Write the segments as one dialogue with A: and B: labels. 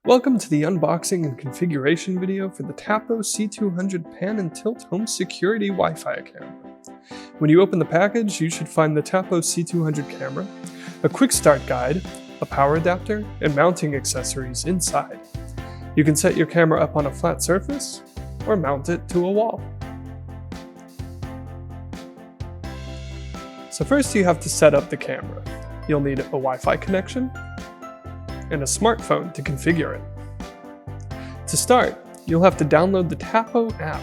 A: Welcome to the unboxing and configuration video for the Tapo C200 pan and tilt home security Wi-Fi camera. When you open the package, you should find the Tapo C200 camera, a quick start guide, a power adapter, and mounting accessories inside. You can set your camera up on a flat surface or mount it to a wall. So first you have to set up the camera. You'll need a Wi-Fi connection and a smartphone to configure it. To start, you'll have to download the Tapo app.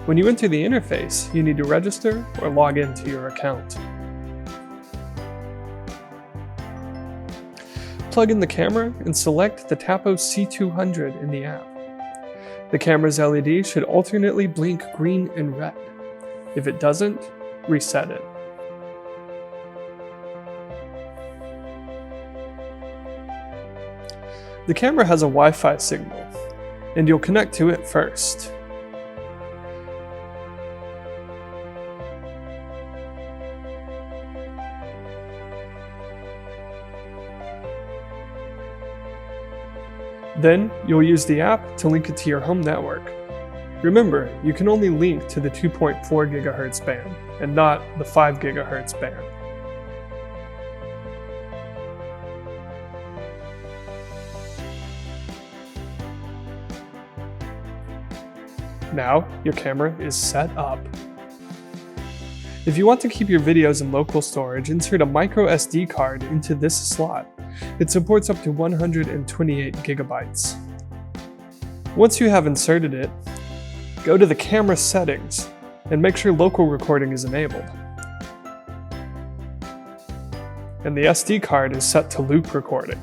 A: When you enter the interface, you need to register or log into your account. Plug in the camera and select the Tapo C200 in the app. The camera's LED should alternately blink green and red. If it doesn't, reset it. The camera has a Wi-Fi signal, and you'll connect to it first. Then, you'll use the app to link it to your home network. Remember, you can only link to the 2.4 GHz band, and not the 5 GHz band. Now, your camera is set up. If you want to keep your videos in local storage, insert a micro SD card into this slot. It supports up to 128 gigabytes. Once you have inserted it, go to the camera settings and make sure local recording is enabled. And the SD card is set to loop recording.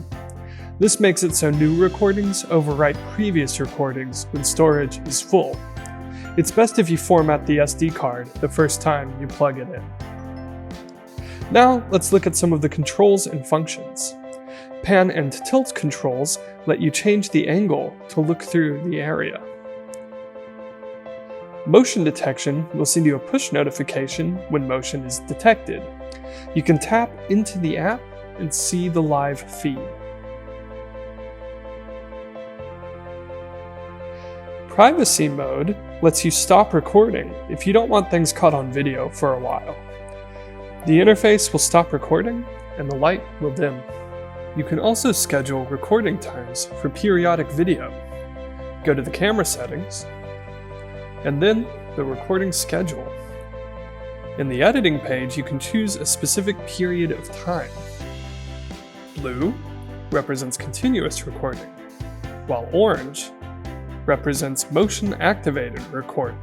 A: This makes it so new recordings overwrite previous recordings when storage is full. It's best if you format the SD card the first time you plug it in. Now, let's look at some of the controls and functions. Pan and tilt controls let you change the angle to look through the area. Motion detection will send you a push notification when motion is detected. You can tap into the app and see the live feed. Privacy mode lets you stop recording if you don't want things caught on video for a while. The interface will stop recording and the light will dim. You can also schedule recording times for periodic video. Go to the camera settings and then the recording schedule. In the editing page, you can choose a specific period of time. Blue represents continuous recording, while orange represents motion-activated recording.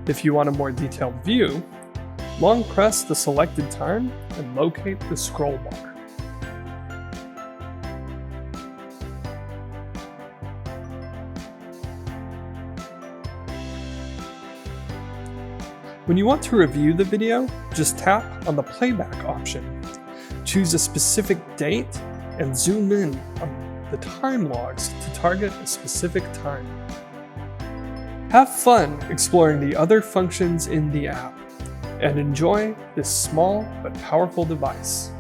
A: If you want a more detailed view, long press the selected time and locate the scroll bar. When you want to review the video, just tap on the playback option. Choose a specific date and zoom in on the time logs to target a specific time. Have fun exploring the other functions in the app and enjoy this small but powerful device.